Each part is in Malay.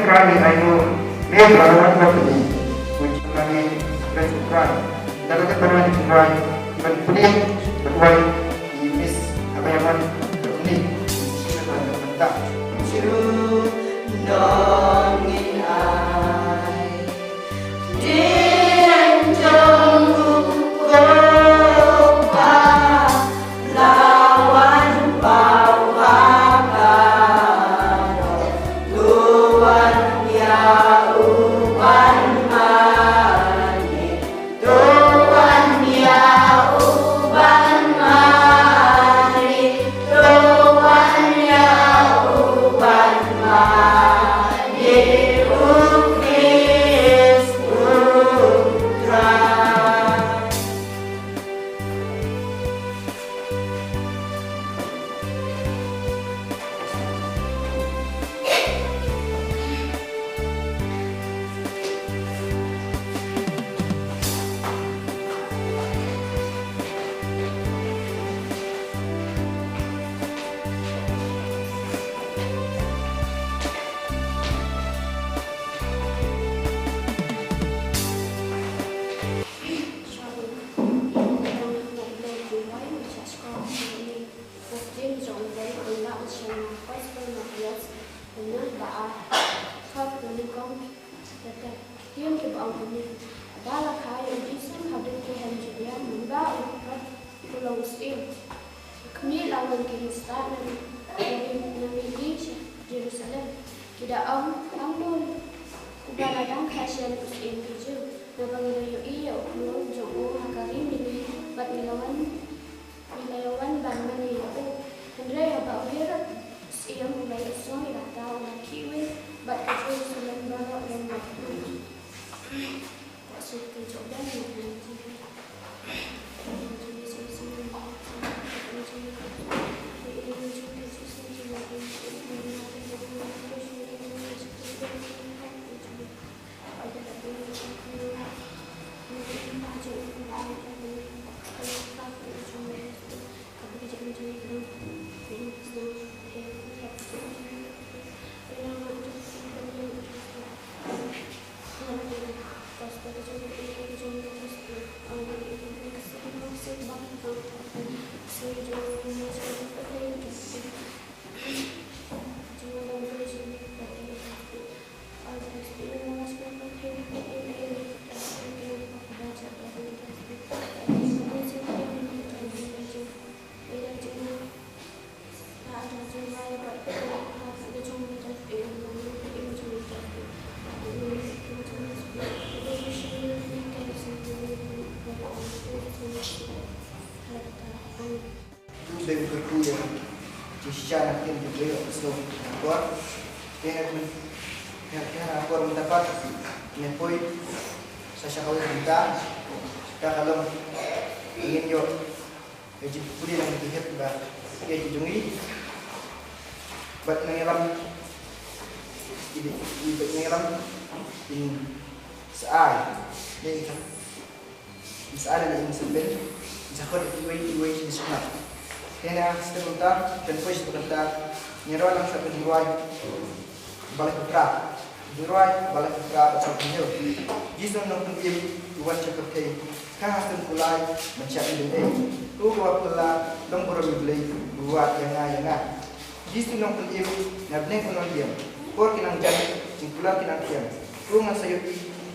kami ayo lihat lawan kami kunci kami bersukai dalam keterangan dibuat iban punya berbuat di mis apa yang mana ini siapa yang mentak siru nongin ai din jonggu kopa lawan bawah luan ya uban mani luan ya uban mani luan ya uban mani ukris putra. Kami lawan Kristus Nabi Jerusalem tidak amun kubaladang kasihan usin tujuh nabangayo iya ulung jongo hakarim ini bat milawan banman itu Andrea bawir siang mulai esok ilatau nakiwe bat kecil sulan bawa yang waktu suka coba nih dari berkuya secara yang juga so kuat yang aku mendapat yang poin saya kalau minta kalau ingin yo jadi pulih yang dilihat bah ya dijungi buat mengelam ini mengelam in saat yang saat yang sebenarnya zakot iwe di sana. Kena sebentar dan pois sebentar nyerah lang sa peniruay balik putra niruay balik putra at sa penyo gisun ng pengim iwan sa kapkay kahastan kulay mansya ilin uwa pula long buro biblay buat yang nga gisun ng pengim nabneng kunon diam por kinang jan singkulang kinang tiam rungan sayo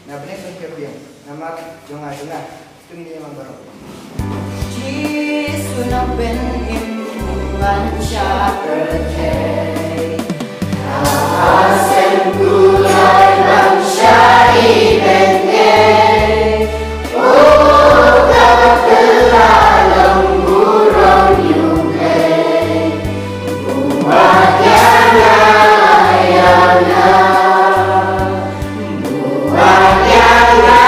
nabneng kunon kerbiam namat yung nga tungin niya barok Jesus ng benimbuan siya percay Asen kulay lang siya ibengay O dapat kelalang burong yungay Buat yang ayana Buat yang ayana Buat yang ayana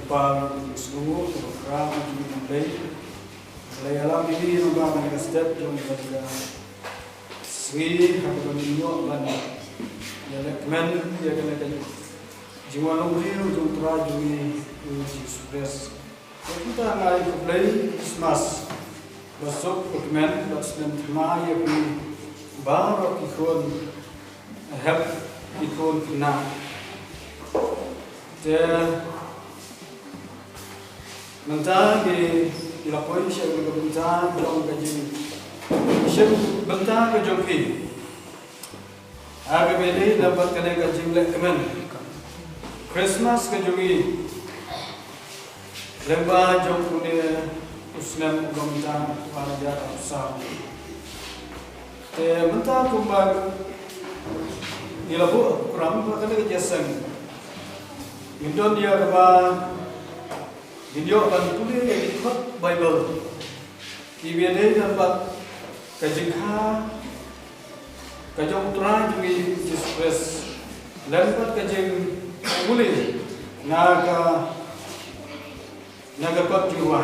Nepal seluruh program mulai alam ini nombor mereka step jom mereka Sri harga minyak dan ya lekmen ya kan jiwa nungri jom terajui sukses kita ngai play Christmas besok dokumen dan tema ya pun baru ikon help ikon kena dan mentah di dilakukan siapa bentar jom kaji siapa bentar ke jom pi agak beli dapat kena kaji lekmen Christmas ke jogi lembah jom punya usnam bentar para jatuh usah bentar kumbang dilakukan kurang kena kejasan Indon dia keba video akan tulis yang ikut Bible. Kibede dapat kajengha kajeng utra juga Yesus Kristus. Dapat kajeng boleh naga kot jiwa.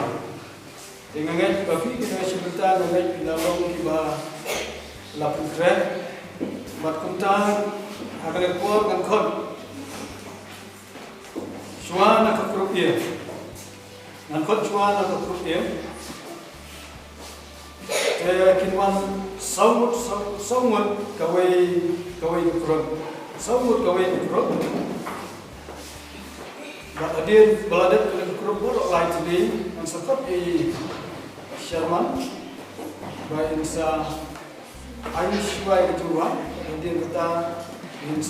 Dengan ngai kafi kita sebentar ngai pinalong kiba lapun kret mat kunta akan ekor kan kot. Chua nak kerup dia, nak kot chua nak kerup dia. Kinwan saumut kawai kerup, saumut kawai kerup. Bapak dia beladat kerup bolak lain tadi, yang sekot di Sherman, baik insa Aisyah baik kejuruan, dia kata ingin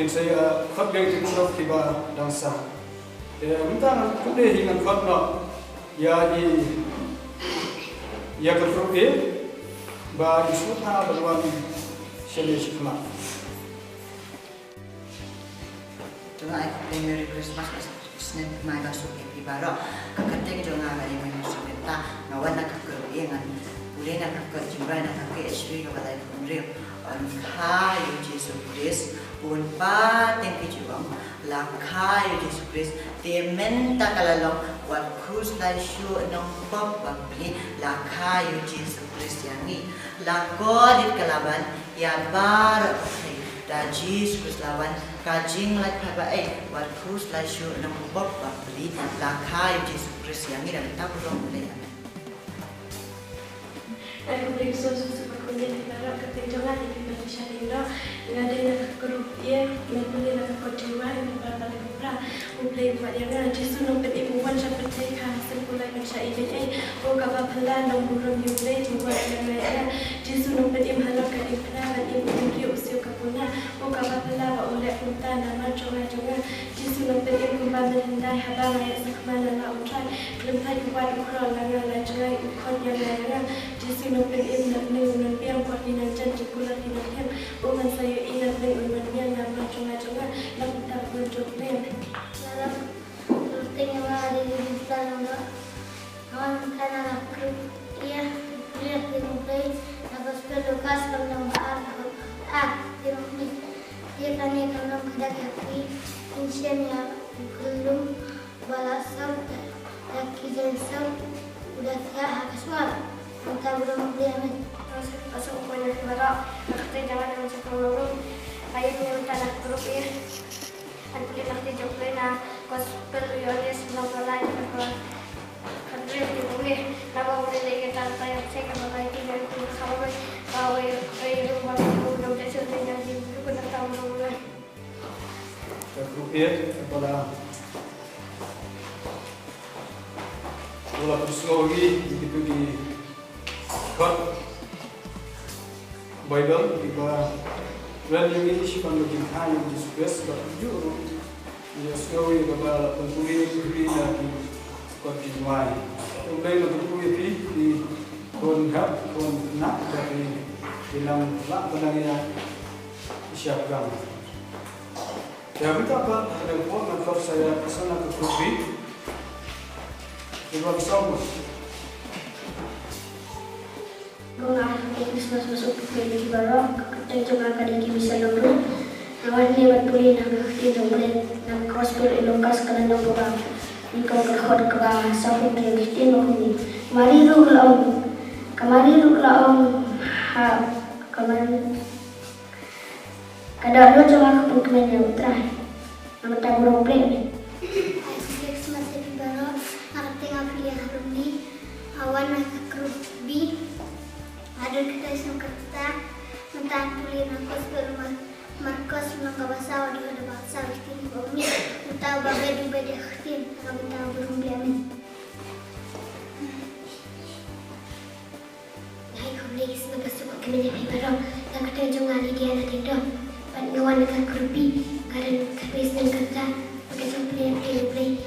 saya khotbah di kurang tiba dansa. Minta kuda hingga khotbah ya kerupi, bah isuha berwan seni sikmat. Jangan ikut Merry Christmas Senin mai masuk di baru. Keketing jangan ada yang sebentar. Nawan nak kerupian, boleh nak kejimba nak keesri kepada pemerintah. Angkai Yesus Kristus pun pateng kejuang lakai Yesus Kristus temen tak kalalong wat krus lai syu nong pop bangli lakai Yesus Kristus yang ni lakodit kalaban ya bar da Yesus Kristus lawan kajing lai papa wat krus lai syu nong pop bangli lakai Yesus Kristus yang ni dan tak perlu boleh. Aku beri sesuatu kunyit di barat ketentuan di Malaysia ini, ngadai nak kerupiah, mengundi nak kejuruan, mengumpulkan berapa, mengumpulkan buat yang ada. Jesu nombor ibuan seperti hasil pulai Malaysia ini, kapal pelan nombor yulai buat yang lain. Jesu nombor imhalak ke impera dan ibu usia kapuna, kapal pelan oleh punta nama jonga. Jesu nombor imkumbang menendai habang ayat sekman nama utrai, lempai buat ukron langan lanjai ukon yang lain. Jesu nombor nak menurun piang kuat dinan janji kulat dinan piang uman saya ingat menurun piang nama jonga nak tak berjok piang. Dalam penting yang ada di dalam kawan karena aku ia lihat di mulai dapat berlukas dalam di dia kan yang dalam keadaan kaki insya belum balasam dan kijansam udah tiada suara. Kita belum beli masuk banyak barang. Kita jangan macam orang kayak minta nak kerupiah. Anjir nanti jauh na gospel yones nama lain kalau kadri di bumi nama boleh lagi kita yang saya kalau lagi dari pun sama bawa itu masih belum jadi dengan di buku nak tahu dulu. Kerupiah pada bola psikologi begitu di God Bible tiba dan yang ini sih kalau kita yang disukses berjuru ya sekali kepada pentulis di lagi God dijual kemudian untuk di konhab nak dari dalam lak benangnya siapkan ya kita apa report nanti saya kesana ke Kopi di Bangsawan. Kung Christmas masuk ke lagi baru, kita coba kali ini bisa lalu. Nawan ni matuli na gakti dole na gospel ilokas kana no ba. Ikaw kakhod ka ba sa kung gakti mo ni. Kamari luglaong ha kamari kada lo jama kapun kemenya utrai. Nama tabur problem. Christmas di baro artinya pilih harumni awan akrubi ada kita isang kerta mentan pilih nakos berumah Marcos mengkabasa di ada bangsa bikin bumi utau bagai di bedi akhtin kami tahu berumbi amin. Hai kompleks nabasuk kemenya di baro yang kata jungali dia na tindom pangawan akrubi karan kapis ng kerta pakai sampai pilih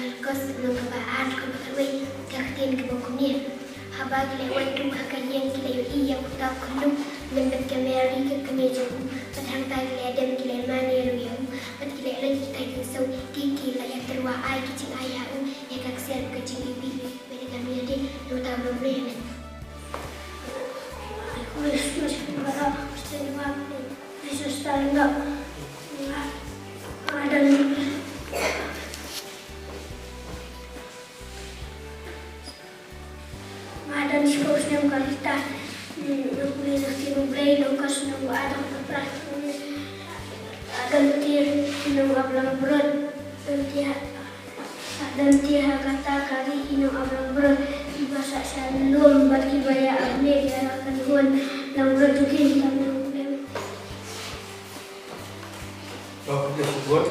Marcos mengkabaat kebakarway kaktin kebakumnya habag lewat tu kakayang kilayu iya utau kulum mendet kameri ke kemeja padang tay ledem kilai mani ruya pat kilai lagi tay kesau kiki layak terwa ai kicing ayah ya kaksian kecing ibi beri kami ade lu tahu problem Christmas bara istimewa Yesus tanda ada ada di sekolahnya bukan kita boleh nanti boleh lokas nunggu ada berapa ada nanti nunggu abang berat nanti kata kali nunggu abang berat bahasa salom bagi bayar ane dia akan hon nang berat juga kita nunggu buat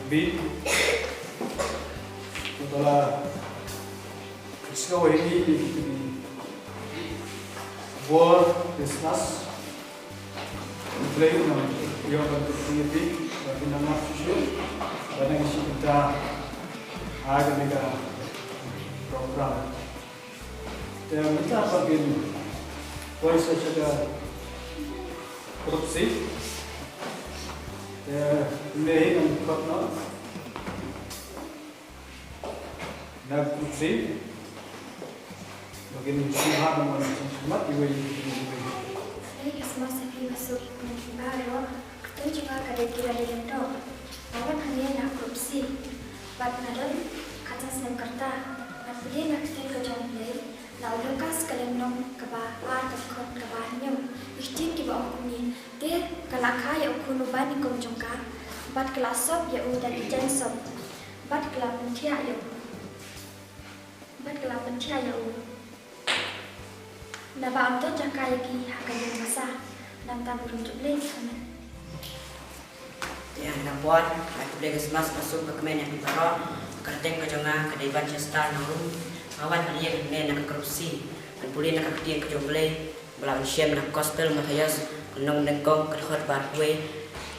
lebih setelah sekolah ini di buat Christmas mulai yang berarti bagi nama Yesus dan yang kita ada dengan program dan kita bagi boleh saja korupsi ini yang kena nak korupsi begini semua orang semua ibu. Jadi semua sekali masuk baru, kita juga kada kira dia tu. Awak hanya nak korupsi, bat nadam kata senam kerta, bat boleh nak kita kerja mulai. Lau lekas kalian nom keba takut keba nyam, istin kiba okuni. Dia kalakha ya okunu bani kom jongka, bat kelasop ya dan ijan sop, bat kelap pentia ya, bat kelap pentia ya. Naba amto jakai lagi akan yang besar dan tak berunjuk lagi. Yang nabuat aku boleh Christmas masuk ke kemen yang dibaro kerteng ke jonga ke depan Chester narum awan dia ne nak korupsi dan boleh nak dia ke jongle belau siem nak gospel Matius nong nengkong ke khot barwe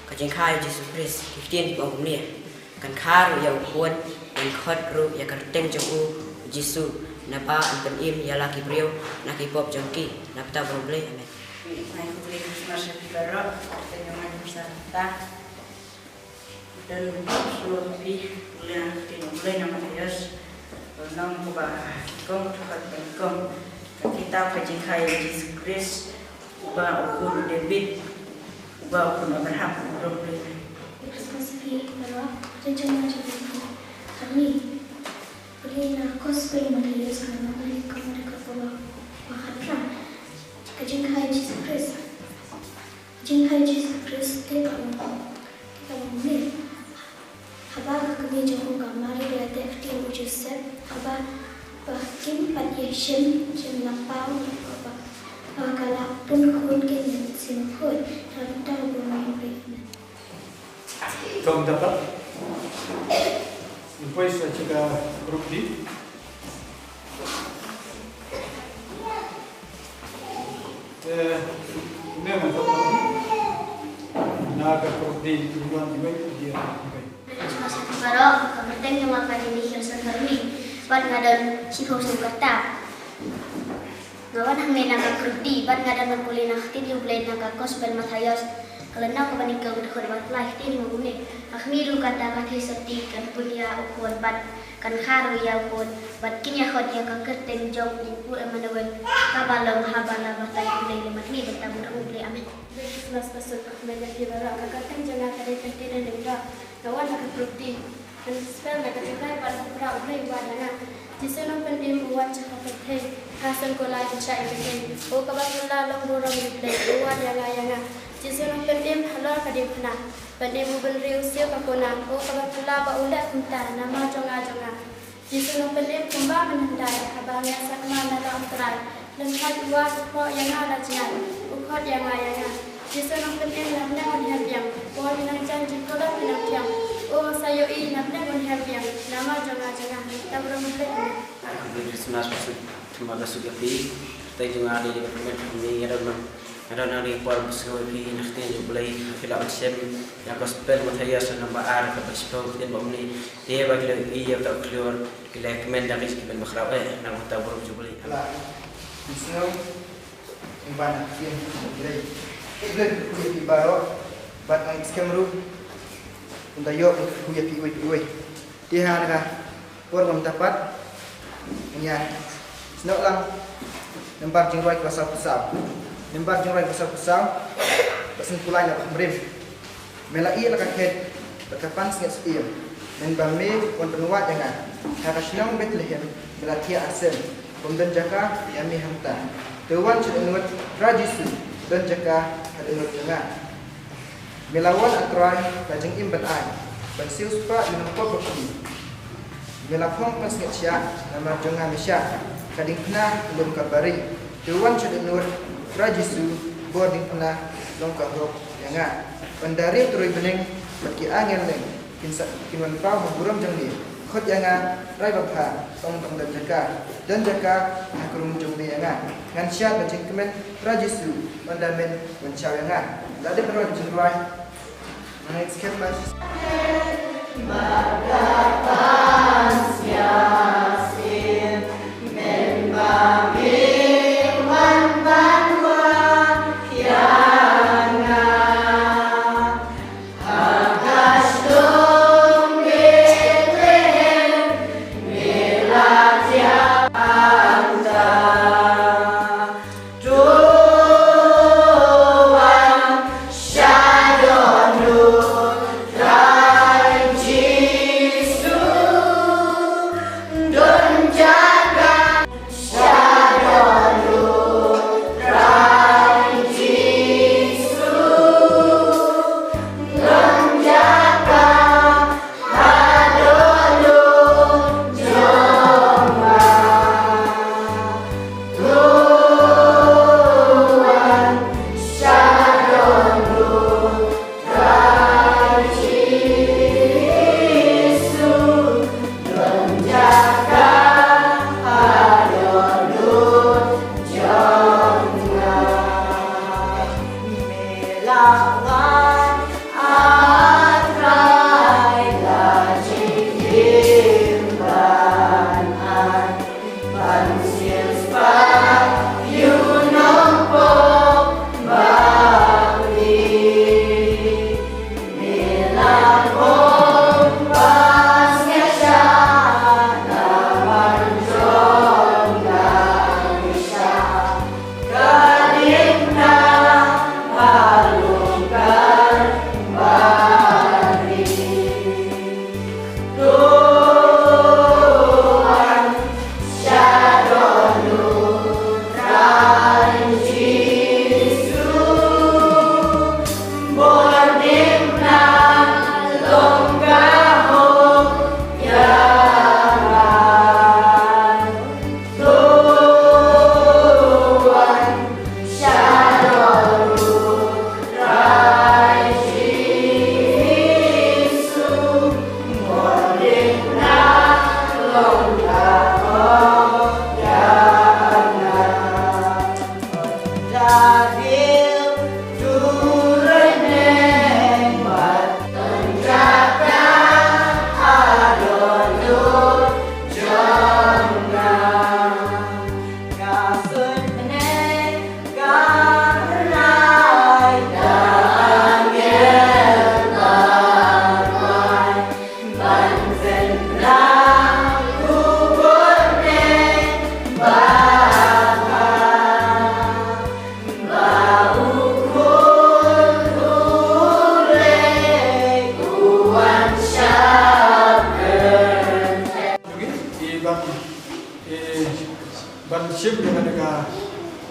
ke jengkai Yesus Kristus kiftin bong ni kan kharu ya ukun dan khot ru ya kerteng jongu Yesus napa anten im ya laki beliau nak hip-hop jongki nak tak boleh amin. Aku boleh Christmas yang dibaro dengan bersama dan seluruh lebih boleh nama Yesus nang kubah kong tukat kong kita pejingkai Yesus Kristus ubah ukur David ubah ukur Abraham boleh. Christmas ni baru jangan kami boleh nak gospel Matius kerana mereka bawa mahatlah kejengkai Yesus Kristus. Kejengkai Yesus Kristus dia boleh. Habang kami jauh gambar dia aktif Joseph, habang bahkan pada Yesus lampau kalau pun kun kini simpul dan tak bermain. Kamu dapat? Depois saya cakap grup D. Memang tak lagi. Nak grup D tujuan dia. Baru kemudian yang makan ini hiasan kami, buat ngadan sifat singkata. Ngawan hang nena kerti, buat ngadan nak boleh nak tidur boleh nak gospel Matius, Kalau nak kebanyakan kau dah korban life ini mau gune. Akhmi lu kata kata seti kan punya ukun bat kan haru ya ukun bat kini akot yang kau kerten job ibu emanawan kabalang habala batai kulai lemat ni bertamu nak mulai amin. Christmas pasal perkembangan di barat. Kakak jangan kada kentiran dengan kawan nak protein. Dan spell nak ketirai pada pura ulai wadana. Jisa nong pendim buat cakap penting. Hasil kola jasa ibadah. O kabakulah long dorong diplay. Buat yang Jisa nong pendim halal kadim kena. Pendim bukan riu siap kakuna. O kabakulah baulat kuntar nama jonga. Jisa nong pendim kembang menandai. Abangnya sakma dalam terai. Lengkap buat ukho yang ada jenai. Ukho yang Jisa nong pendim namanya melihat yang. Buat minang janji kola minang yang. Oh saya ini namanya melihat yang. Nama jonga. Kita bermulai. Aku Christmas terima kasih kepi. Kita juga ada di departemen ini ada nari kuar bersama pi nanti juga boleh film sem yang gospel materi asal nama ar kapasitas dan bawani dia bagi lagi ia tak keluar kita komen dari sekian makhluk nama kita baru juga boleh. Lah, Islam ibadah yang boleh. Iblen kuya baru, bat ang skemru. Untuk yok kuya piwe. Dia harga orang dapat ya. Senok lang nembar jingrai pasal-pasal. Nembar jingrai pasal-pasal. Basin kulai nak berim. Melai nak ket berkapan singet setia. Dan bami wan penuat jangan. Harasnong Bethlehem melatia asem. Pemdan jaka yami hamta. Dewan cedenut rajisu dan jaka hadenut jangan. Melawan atrai lajeng imban ai. Bansil supa minangkot berkini. Melapong pasnget syak nama jangan misyak. Kading pernah belum kabari. Dewan cedenut rajisu boarding pernah longkah rok jangan. Pendari turui bening bagi angin leng. Kinwan pau buram jengli. Khot jangan rai bapha tong dan jaka hakurum jengli jangan. Ngan syat bajing kemen rajisu mandamen mencau jangan. Lade berwan jengruai. Mengenai skemmas. Jesus.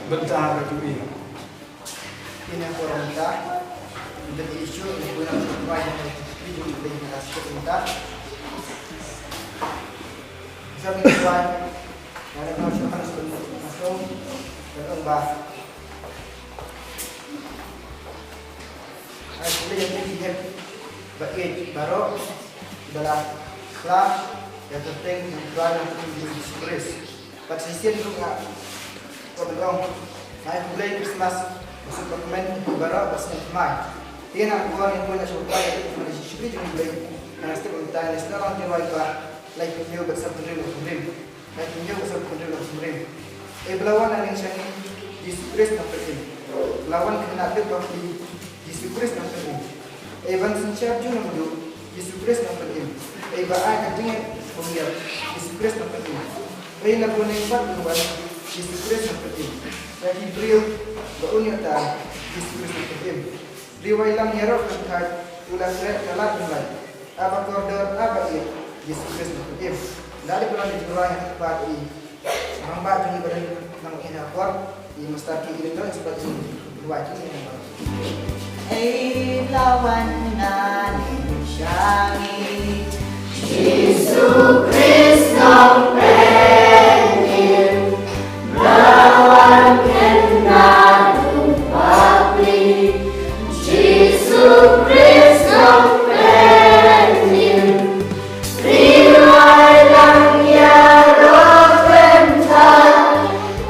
bentar juga. Ini aku orang minta. Untuk isu yang gue nak supply yang itu juga yang kasih minta. Bisa minta ada masuk dan enggak. Aku yang ini bagi baru adalah kelas yang penting yang Inggris. Paksisian itu nggak berdoa. Saya mulai Christmas masuk dokumen baru pasal Mai. Dia nak buat yang punya supaya itu masih syukur juga boleh. Karena setiap kita ini sekarang orang tua like video besar pendiri. Like video besar pendiri. Belawan yang saya Yesus Kristus nampak ini. Lawan kena ada di Yesus Kristus nampak ini. Bangsa siap juga menurut Yesus Kristus nampak ini. Baai katanya pengiat Yesus Kristus nampak ini. Nak punya empat buat Yesus Kristus nampak ini. Lagi beliau beruniatan Yesus Kristus nampak ini. Riwayat lang yarok khat ulah saya kalah mulai. Apa koridor apa ini Yesus Kristus nampak ini. Dari bulan di Julai pagi. Hamba juni badan nang ina kuat di mustaki ini terus seperti dua ini. Lawan nanisyangi Yesus Kristus penin lawan kena lupapi Yesus Kristus penin riwayat lang yarok bentar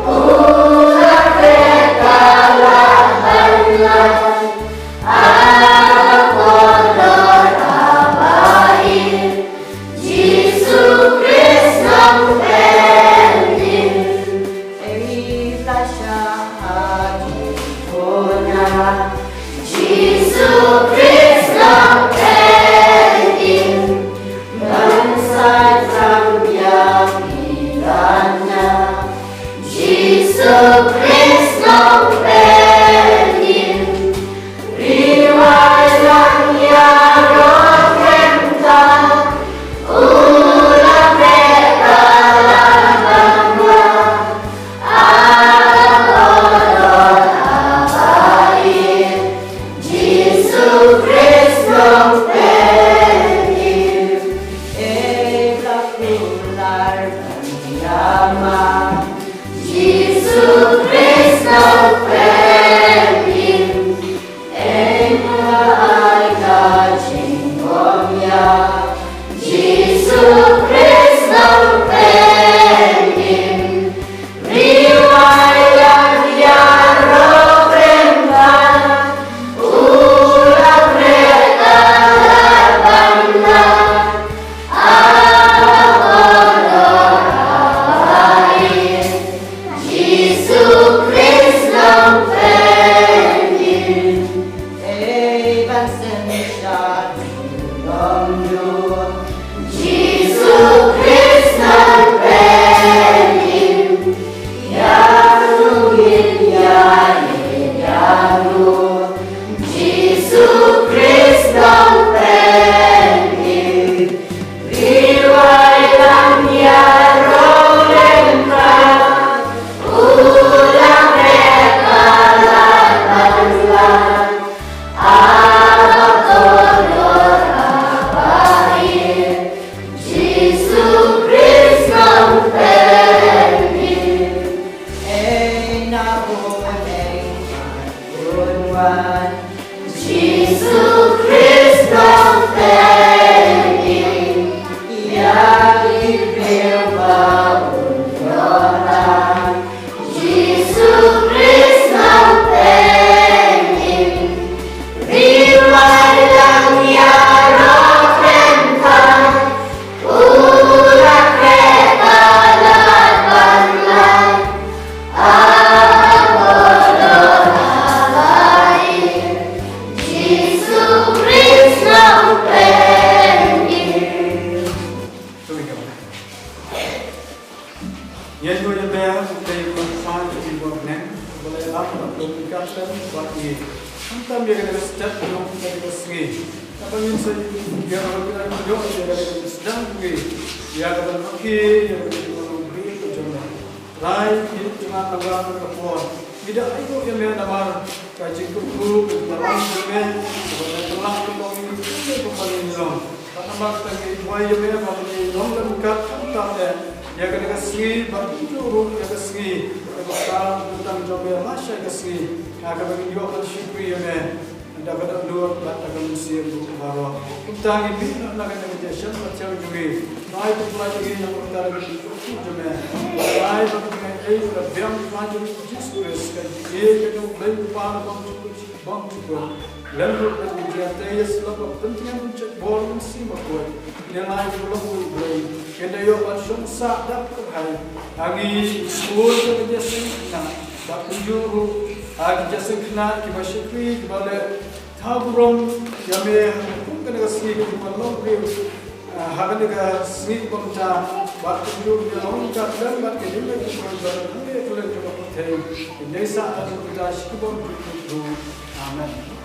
ulah kekalahan Rai, itu cuma lawan kepon. tidak itu yang dia namar kaji kuku dalam dunia sebagai telah kita ini kembali dalam karena bangsa kita dua yang dia kembali dalam dan kat kita ya kena kasih bagi juru ya kasih besar tentang jombel masya kasih akan bagi juga syukri ya dapat dua akan musim baru kita ini nak kena kerja macam juga naik pula lagi yang kita lagi juga naik bagi sudah biang macam Jesus kerja kita beli para bang juga lalu kerja saya selalu pentingnya mencet bol musim aku nilai belum beli kita yo langsung sadap kerja lagi school kerja sini bak juru agi jasa kena kita syukri kepada taburom yame kena kasih kepada Allah hagan dekat sini pemca bak juru yang lengkap dan bak ini lagi berjalan ini boleh kita pakai ini saat kita syukur. Amen.